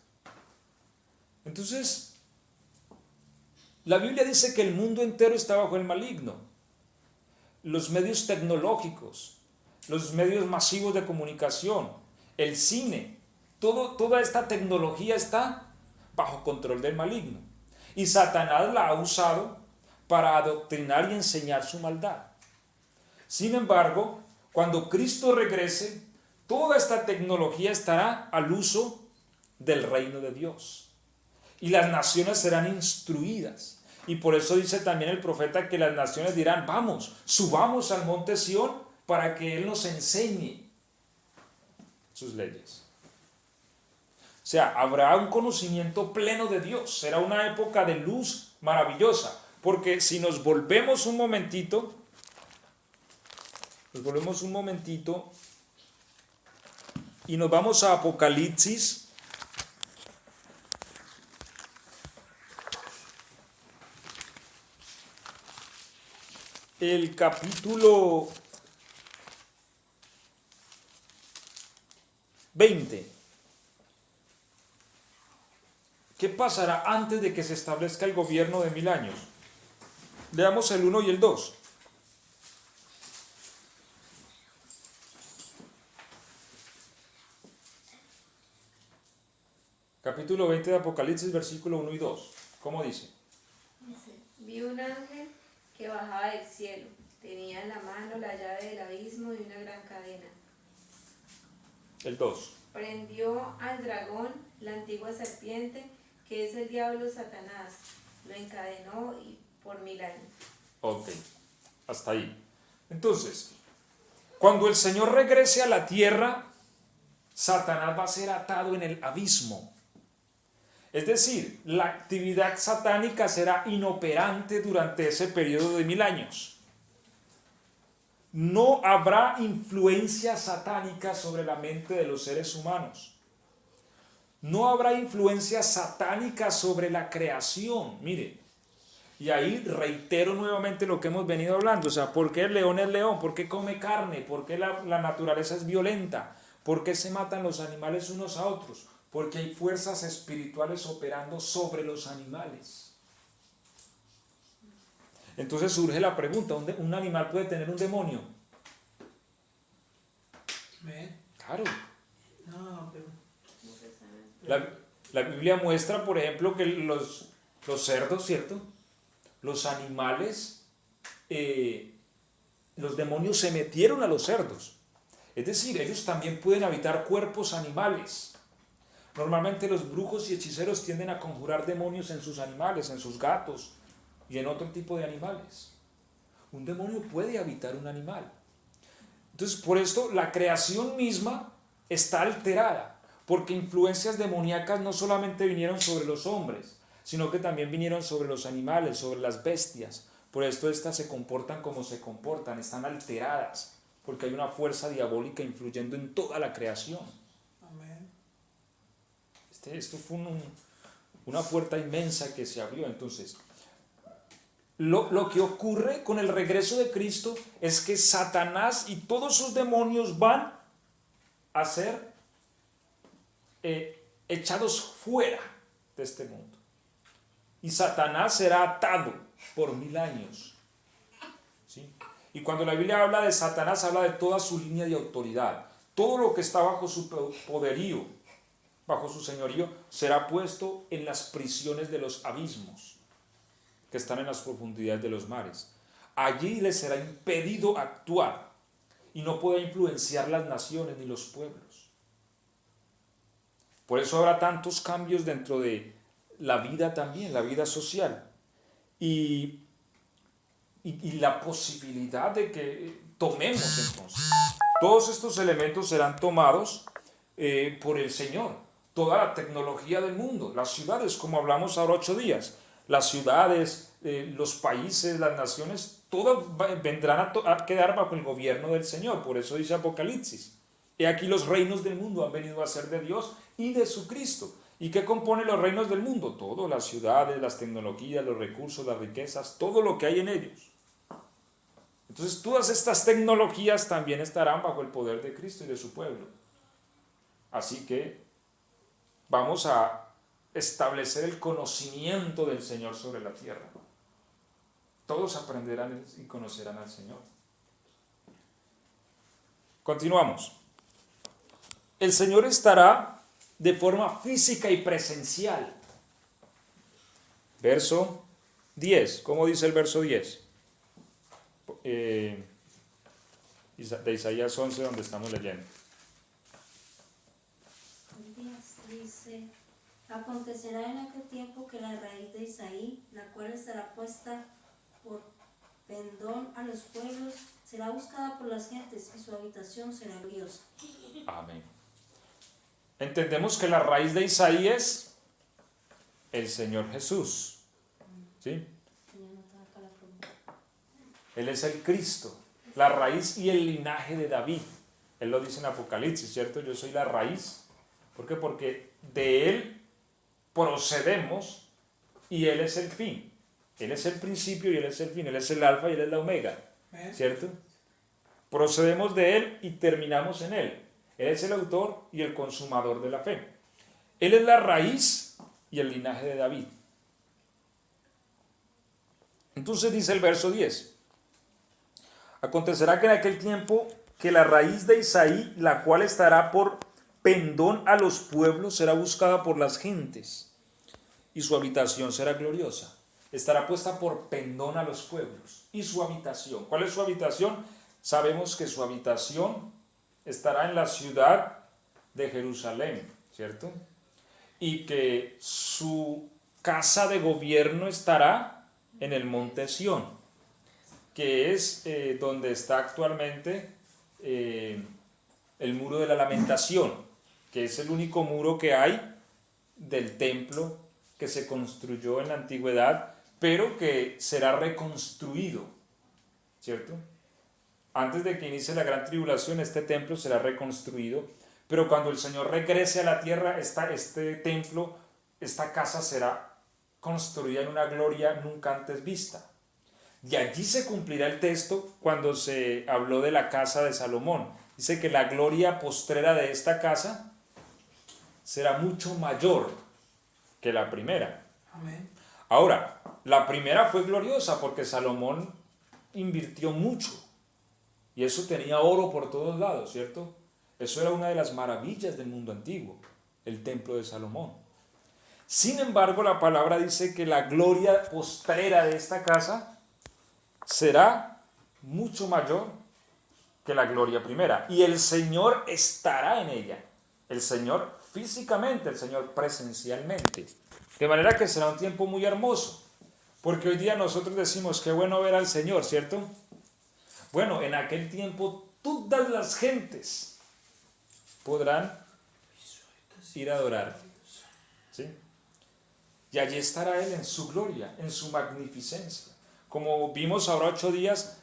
S1: Entonces, la Biblia dice que el mundo entero está bajo el maligno. Los medios tecnológicos, los medios masivos de comunicación, el cine, toda esta tecnología está bajo control del maligno. Y Satanás la ha usado para adoctrinar y enseñar su maldad. Sin embargo, cuando Cristo regrese, toda esta tecnología estará al uso del reino de Dios. Y las naciones serán instruidas. Y por eso dice también el profeta que las naciones dirán, vamos, subamos al monte Sión para que Él nos enseñe sus leyes. O sea, habrá un conocimiento pleno de Dios. Será una época de luz maravillosa. Porque si nos volvemos un momentito, y nos vamos a Apocalipsis, el capítulo 20. ¿Qué pasará antes de que se establezca el gobierno de 1000 años? Leamos el 1 y el 2. Capítulo 20 de Apocalipsis, versículo 1 y 2. ¿Cómo dice?
S3: Vi un ángel que bajaba del cielo. Tenía en la mano la llave del abismo y una gran cadena.
S1: El 2.
S3: Prendió al dragón, la antigua serpiente, que es el diablo Satanás. Lo encadenó por 1000 años.
S1: Ok, hasta ahí. Entonces, cuando el Señor regrese a la tierra, Satanás va a ser atado en el abismo. Es decir, la actividad satánica será inoperante durante ese periodo de 1000 años. No habrá influencia satánica sobre la mente de los seres humanos. No habrá influencia satánica sobre la creación. Mire, y ahí reitero nuevamente lo que hemos venido hablando. O sea, ¿por qué el león es león? ¿Por qué come carne? ¿Por qué la naturaleza es violenta? ¿Por qué se matan los animales unos a otros? Porque hay fuerzas espirituales operando sobre los animales. Entonces surge la pregunta, ¿un animal puede tener un demonio?
S2: ¿Ven?
S1: Claro.
S2: No, pero
S1: La Biblia muestra, por ejemplo, que los cerdos, ¿cierto? Los animales, los demonios se metieron a los cerdos. Es decir, ellos también pueden habitar cuerpos animales. Normalmente los brujos y hechiceros tienden a conjurar demonios en sus animales, en sus gatos y en otro tipo de animales. Un demonio puede habitar un animal. Entonces, por esto la creación misma está alterada, porque influencias demoníacas no solamente vinieron sobre los hombres, sino que también vinieron sobre los animales, sobre las bestias. Por esto estas se comportan como se comportan, están alteradas, porque hay una fuerza diabólica influyendo en toda la creación.
S2: amén.
S1: Esto fue una puerta inmensa que se abrió. Entonces, lo que ocurre con el regreso de Cristo es que Satanás y todos sus demonios van a ser echados fuera de este mundo. Y Satanás será atado por 1000 años. ¿Sí? Y cuando la Biblia habla de Satanás, habla de toda su línea de autoridad. Todo lo que está bajo su poderío, bajo su señorío, será puesto en las prisiones de los abismos, que están en las profundidades de los mares. Allí le será impedido actuar y no podrá influenciar las naciones ni los pueblos. Por eso habrá tantos cambios dentro de la vida también, la vida social. Y la posibilidad de que tomemos entonces. Todos estos elementos serán tomados por el Señor. Toda la tecnología del mundo, las ciudades, como hablamos ahora 8 días, las ciudades, los países, las naciones, todas vendrán a quedar bajo el gobierno del Señor. Por eso dice Apocalipsis: he aquí los reinos del mundo han venido a ser de Dios y de su Cristo. ¿Y qué compone los reinos del mundo? Todo, las ciudades, las tecnologías, los recursos, las riquezas, todo lo que hay en ellos. Entonces todas estas tecnologías también estarán bajo el poder de Cristo y de su pueblo. Así que vamos a establecer el conocimiento del Señor sobre la tierra. Todos aprenderán y conocerán al Señor. Continuamos. El Señor estará de forma física y presencial. Verso 10. ¿Cómo dice el verso 10? De Isaías 11, donde estamos leyendo.
S4: Dice: acontecerá en aquel tiempo que la raíz de Isaí, la cual estará puesta por pendón a los pueblos, será buscada por las gentes y su habitación será gloriosa.
S1: Amén. Entendemos que la raíz de Isaí es el Señor Jesús. ¿Sí? Él es el Cristo, la raíz y el linaje de David. Él lo dice en Apocalipsis, ¿cierto? Yo soy la raíz. ¿Por qué? Porque de Él procedemos y Él es el fin. Él es el principio y Él es el fin. Él es el alfa y Él es la omega, ¿cierto? Procedemos de Él y terminamos en Él. Él es el autor y el consumador de la fe. Él es la raíz y el linaje de David. Entonces dice el verso 10. Acontecerá que en aquel tiempo que la raíz de Isaí, la cual estará por pendón a los pueblos, será buscada por las gentes y su habitación será gloriosa. Estará puesta por pendón a los pueblos y su habitación. ¿Cuál es su habitación? Sabemos que su habitación estará en la ciudad de Jerusalén, ¿cierto? Y que su casa de gobierno estará en el monte Sión, que es donde está actualmente el muro de la lamentación, que es el único muro que hay del templo que se construyó en la antigüedad, pero que será reconstruido, ¿cierto? Antes de que inicie la gran tribulación, este templo será reconstruido, pero cuando el Señor regrese a la tierra, este templo, esta casa será construida en una gloria nunca antes vista. Y allí se cumplirá el texto cuando se habló de la casa de Salomón. Dice que la gloria postrera de esta casa será mucho mayor que la primera.
S2: Amén.
S1: Ahora, la primera fue gloriosa porque Salomón invirtió mucho. Y eso tenía oro por todos lados, ¿cierto? Eso era una de las maravillas del mundo antiguo, el templo de Salomón. Sin embargo, la palabra dice que la gloria postrera de esta casa será mucho mayor que la gloria primera. Y el Señor estará en ella. El Señor físicamente, el Señor presencialmente. De manera que será un tiempo muy hermoso. Porque hoy día nosotros decimos, qué bueno ver al Señor, ¿cierto? Bueno, en aquel tiempo todas las gentes podrán ir a adorar, ¿sí? Y allí estará Él en su gloria, en su magnificencia. Como vimos ahora 8 días,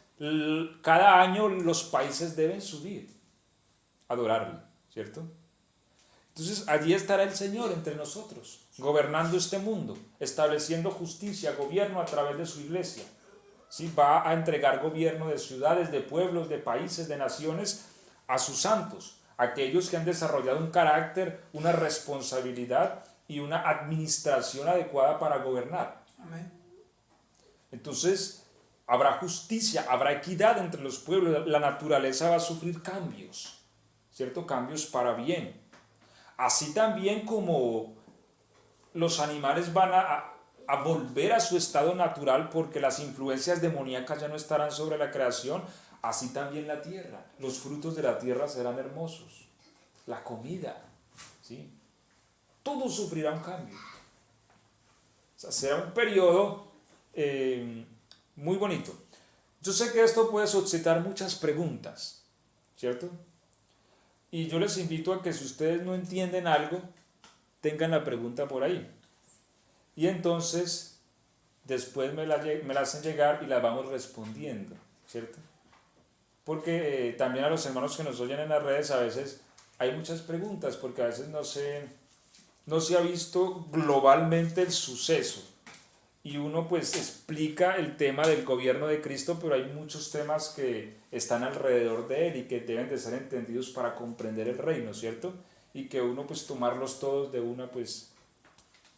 S1: cada año los países deben subir a adorarle, ¿cierto? Entonces allí estará el Señor entre nosotros, gobernando este mundo, estableciendo justicia, gobierno a través de su iglesia. ¿Sí? Va a entregar gobierno de ciudades, de pueblos, de países, de naciones a sus santos, aquellos que han desarrollado un carácter, una responsabilidad y una administración adecuada para gobernar.
S2: Amén.
S1: Entonces, habrá justicia, habrá equidad entre los pueblos, la naturaleza va a sufrir cambios, ¿cierto? Cambios para bien. Así también como los animales van a volver a su estado natural porque las influencias demoníacas ya no estarán sobre la creación, así también la tierra. Los frutos de la tierra serán hermosos. La comida, ¿sí? Todo sufrirá un cambio. O sea, será un periodo muy bonito. Yo sé que esto puede suscitar muchas preguntas, ¿cierto? Y yo les invito a que si ustedes no entienden algo, tengan la pregunta por ahí. Y entonces, después me la hacen llegar y la vamos respondiendo, ¿cierto? Porque también a los hermanos que nos oyen en las redes a veces hay muchas preguntas, porque a veces no se ha visto globalmente el suceso. Y uno pues explica el tema del gobierno de Cristo, pero hay muchos temas que están alrededor de él y que deben de ser entendidos para comprender el reino, ¿cierto? Y que uno pues tomarlos todos de una pues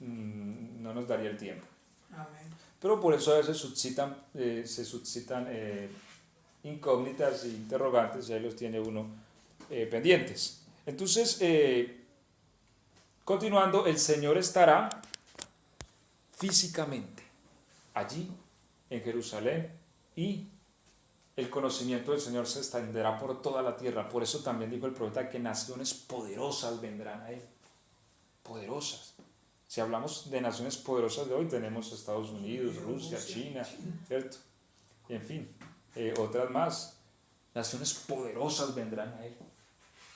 S1: no nos daría el tiempo.
S2: Amén.
S1: Pero por eso a veces se suscitan incógnitas e interrogantes y ahí los tiene uno pendientes. Entonces, continuando, el Señor estará físicamente allí en Jerusalén y el conocimiento del Señor se extenderá por toda la tierra. Por eso también dijo el profeta que naciones poderosas vendrán a él. Poderosas. Si hablamos de naciones poderosas de hoy, tenemos Estados Unidos, Rusia, China, ¿cierto? Y en fin, otras más. Naciones poderosas vendrán a él.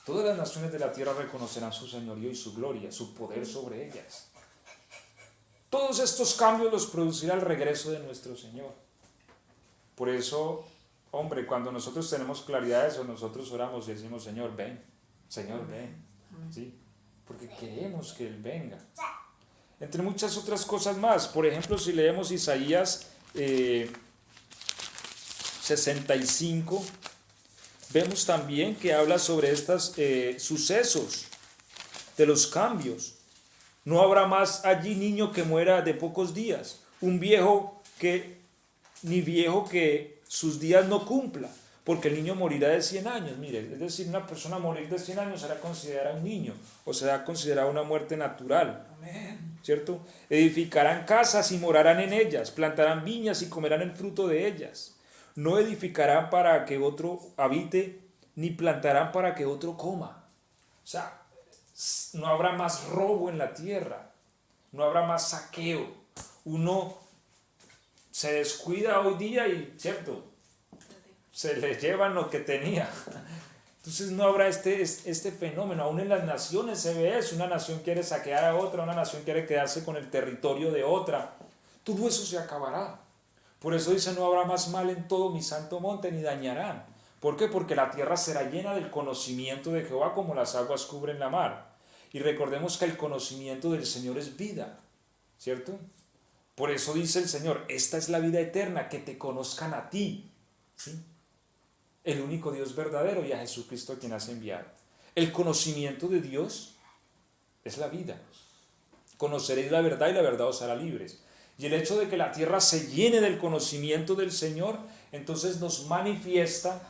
S1: Todas las naciones de la tierra reconocerán su señorío y su gloria, su poder sobre ellas. Todos estos cambios los producirá el regreso de nuestro Señor. Por eso, hombre, cuando nosotros tenemos claridad de eso, nosotros oramos y decimos, Señor, ven, Señor, ven. ¿Sí? Porque queremos que Él venga. Entre muchas otras cosas más. Por ejemplo, si leemos Isaías 65, vemos también que habla sobre estos sucesos de los cambios. No habrá más allí niño que muera de pocos días, un viejo ni viejo que sus días no cumpla, porque el niño morirá de 100 años. Mire, es decir, una persona morir de 100 años será considerada un niño, o será considerada una muerte natural.
S2: Amén.
S1: ¿Cierto? Edificarán casas y morarán en ellas, plantarán viñas y comerán el fruto de ellas. No edificarán para que otro habite, ni plantarán para que otro coma. O sea, no habrá más robo en la tierra, no habrá más saqueo. Uno se descuida hoy día y, ¿cierto?, se le llevan lo que tenía. Entonces no habrá este fenómeno. Aún en las naciones se ve eso. Una nación quiere saquear a otra, una nación quiere quedarse con el territorio de otra. Todo eso se acabará. Por eso dice, no habrá más mal en todo mi santo monte, ni dañarán. ¿Por qué? Porque la tierra será llena del conocimiento de Jehová como las aguas cubren la mar. Y recordemos que el conocimiento del Señor es vida, ¿cierto? Por eso dice el Señor, esta es la vida eterna, que te conozcan a ti, ¿sí?, el único Dios verdadero, y a Jesucristo a quien has enviado. El conocimiento de Dios es la vida. Conoceréis la verdad y la verdad os hará libres. Y el hecho de que la tierra se llene del conocimiento del Señor, entonces nos manifiesta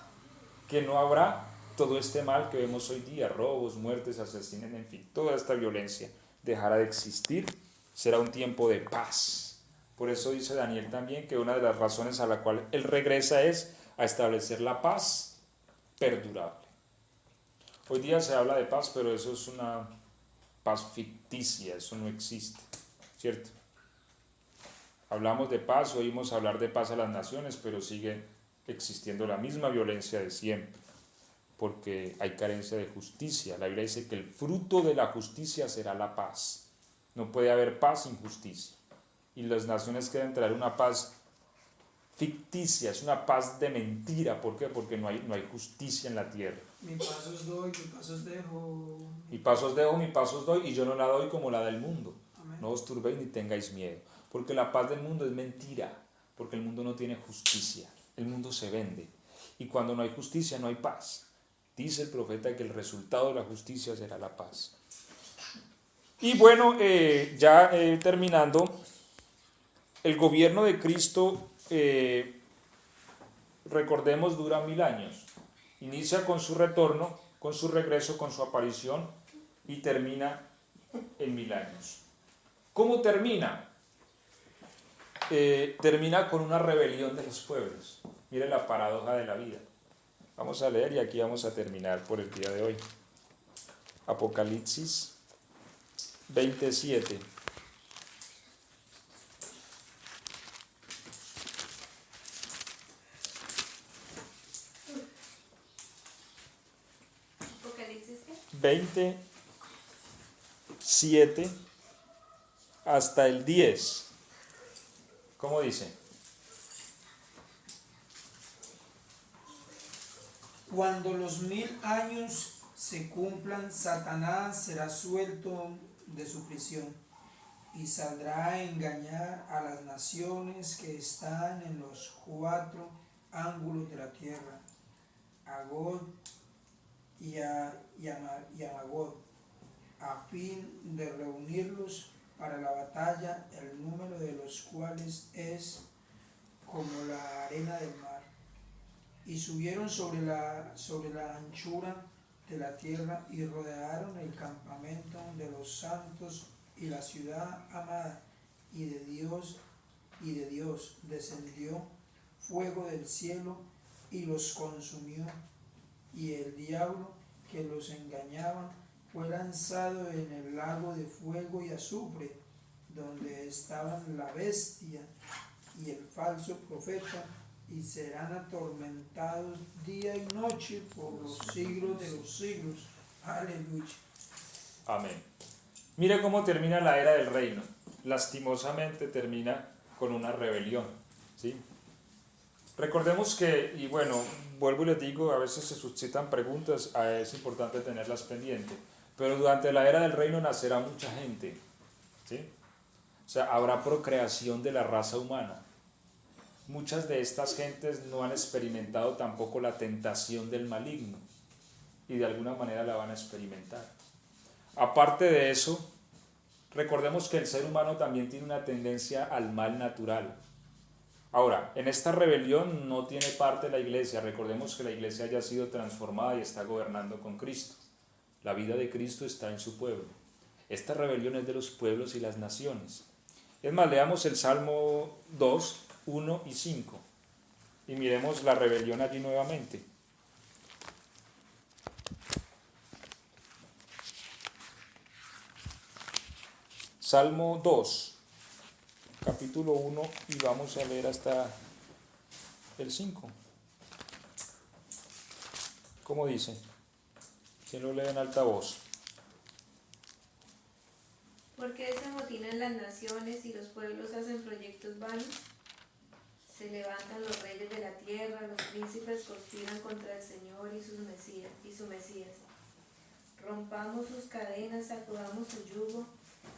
S1: que no habrá todo este mal que vemos hoy día, robos, muertes, asesinatos, en fin, toda esta violencia dejará de existir. Será un tiempo de paz. Por eso dice Daniel también que una de las razones a la cual él regresa es a establecer la paz perdurable. Hoy día se habla de paz, pero eso es una paz ficticia, eso no existe, ¿cierto? Hablamos de paz, oímos hablar de paz a las naciones, pero sigue existiendo la misma violencia de siempre, porque hay carencia de justicia. La Biblia dice que el fruto de la justicia será la paz. No puede haber paz sin justicia. Y las naciones quieren traer una paz ficticia, es una paz de mentira. ¿Por qué? Porque no hay justicia en la tierra.
S2: Mi paso os doy, mi paso os dejo.
S1: Mi paso os dejo, mi paso os doy, y yo no la doy como la del mundo.
S2: Amén.
S1: No os turbéis ni tengáis miedo, porque la paz del mundo es mentira, porque el mundo no tiene justicia, el mundo se vende, y cuando no hay justicia no hay paz. Dice el profeta que el resultado de la justicia será la paz. Y bueno, terminando, el gobierno de Cristo, recordemos, dura 1000 años. Inicia con su retorno, con su regreso, con su aparición y termina en 1000 años. ¿Cómo termina? Termina con una rebelión de los pueblos. Mire la paradoja de la vida. Vamos a leer y aquí vamos a terminar por el día de hoy. Apocalipsis 27.
S3: Apocalipsis, ¿qué?
S1: 27 hasta el 10. ¿Cómo dice?
S2: Cuando los 1000 años se cumplan, Satanás será suelto de su prisión y saldrá a engañar a las naciones que están en los 4 ángulos de la tierra, a Gog y a Magog, a fin de reunirlos para la batalla, el número de los cuales es como la arena del mar. Y subieron sobre la anchura de la tierra y rodearon el campamento de los santos y la ciudad amada, y de Dios descendió fuego del cielo y los consumió, y el diablo que los engañaba fue lanzado en el lago de fuego y azufre, donde estaban la bestia y el falso profeta, y serán atormentados día y noche por los siglos de los siglos. Aleluya.
S1: Amén. Mire cómo termina la era del reino. Lastimosamente termina con una rebelión, ¿sí? Recordemos que, y bueno, vuelvo y les digo, a veces se suscitan preguntas, es importante tenerlas pendientes, pero durante la era del reino nacerá mucha gente, ¿sí? O sea, habrá procreación de la raza humana. Muchas de estas gentes no han experimentado tampoco la tentación del maligno y de alguna manera la van a experimentar. Aparte de eso, recordemos que el ser humano también tiene una tendencia al mal natural. Ahora, en esta rebelión no tiene parte la iglesia. Recordemos que la iglesia haya sido transformada y está gobernando con Cristo. La vida de Cristo está en su pueblo. Esta rebelión es de los pueblos y las naciones. Es más, leamos el Salmo 2, 1 y 5 y miremos la rebelión allí nuevamente. Salmo 2, capítulo 1, y vamos a leer hasta el 5. ¿Cómo dice? ¿Quién lo lee en alta voz?
S3: ¿Por qué se amotinan las naciones y los pueblos hacen proyectos vanos? Se levantan los reyes de la tierra, los príncipes conspiran contra el Señor y su Mesías. Rompamos sus cadenas, sacudamos su yugo.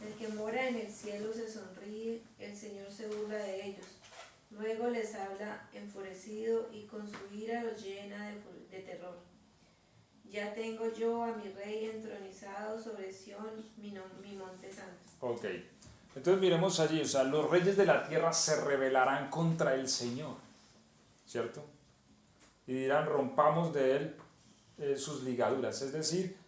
S3: El que mora en el cielo se sonríe, el Señor se burla de ellos. Luego les habla enfurecido y con su ira los llena de terror. Ya tengo yo a mi rey entronizado sobre Sión, mi monte santo.
S1: Ok, entonces miremos allí, o sea, los reyes de la tierra se rebelarán contra el Señor, ¿cierto? Y dirán, rompamos de él sus ligaduras, es decir,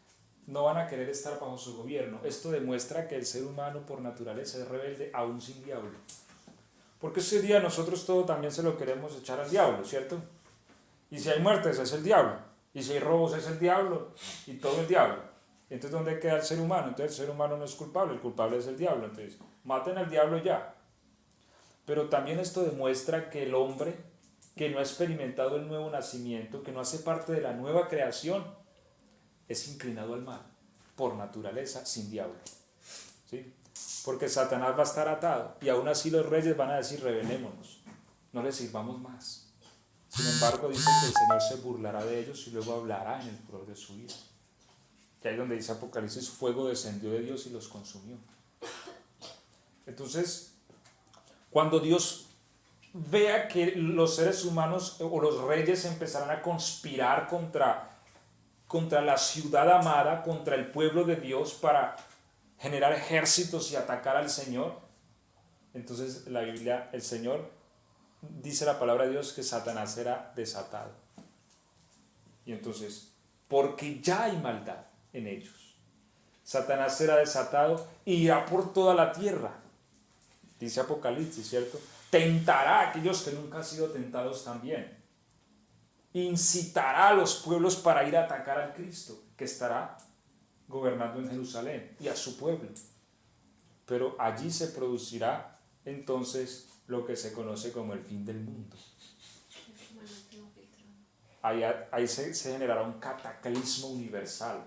S1: no van a querer estar bajo su gobierno. Esto demuestra que el ser humano por naturaleza es rebelde aún sin diablo. Porque ese día nosotros todo también se lo queremos echar al diablo, ¿cierto? Y si hay muertes es el diablo, y si hay robos es el diablo, y todo el diablo. Entonces, ¿dónde queda el ser humano? Entonces el ser humano no es culpable, el culpable es el diablo. Entonces, maten al diablo ya. Pero también esto demuestra que el hombre que no ha experimentado el nuevo nacimiento, que no hace parte de la nueva creación, es inclinado al mal, por naturaleza, sin diablo, ¿sí? Porque Satanás va a estar atado, y aún así los reyes van a decir, rebelémonos, no les sirvamos más. Sin embargo, dice que el Señor se burlará de ellos y luego hablará en el furor de su ira. Que ahí donde dice Apocalipsis, fuego descendió de Dios y los consumió. Entonces, cuando Dios vea que los seres humanos o los reyes empezarán a conspirar contra contra la ciudad amada, contra el pueblo de Dios para generar ejércitos y atacar al Señor, entonces la Biblia, el Señor, dice la palabra de Dios que Satanás será desatado. Y entonces, porque ya hay maldad en ellos, Satanás será desatado y irá por toda la tierra. Dice Apocalipsis, ¿cierto? Tentará a aquellos que nunca han sido tentados también. Incitará a los pueblos para ir a atacar al Cristo, que estará gobernando en Jerusalén, y a su pueblo. Pero allí se producirá entonces lo que se conoce como el fin del mundo. Ahí se generará un cataclismo universal.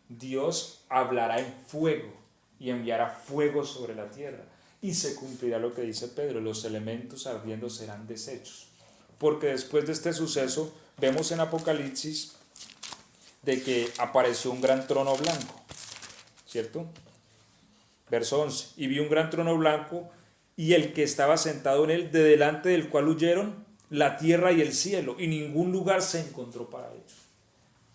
S1: Dios hablará en fuego y enviará fuego sobre la tierra. Y se cumplirá lo que dice Pedro: los elementos ardiendo serán deshechos. Porque después de este suceso, vemos en Apocalipsis de que apareció un gran trono blanco, ¿cierto? Verso 11: y vi un gran trono blanco y el que estaba sentado en él, de delante del cual huyeron la tierra y el cielo, y ningún lugar se encontró para ellos.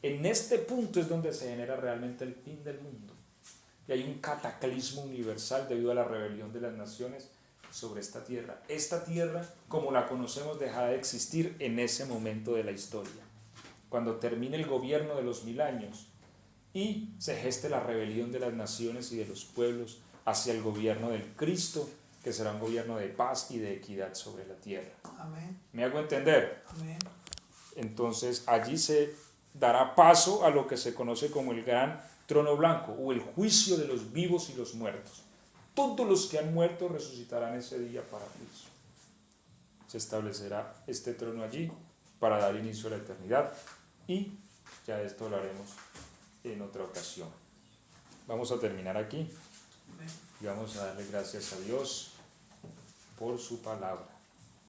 S1: En este punto es donde se genera realmente el fin del mundo. Y hay un cataclismo universal debido a la rebelión de las naciones sobre esta tierra. Esta tierra, como la conocemos, dejará de existir en ese momento de la historia, cuando termine el gobierno de los 1000 años y se geste la rebelión de las naciones y de los pueblos hacia el gobierno del Cristo, que será un gobierno de paz y de equidad sobre la tierra.
S2: Amén.
S1: ¿Me hago entender?
S2: Amén.
S1: Entonces allí se dará paso a lo que se conoce como el gran trono blanco, o el juicio de los vivos y los muertos. Todos los que han muerto resucitarán ese día para juicio. Se establecerá este trono allí para dar inicio a la eternidad, y ya de esto hablaremos en otra ocasión. Vamos a terminar aquí y vamos a darle gracias a Dios por su palabra.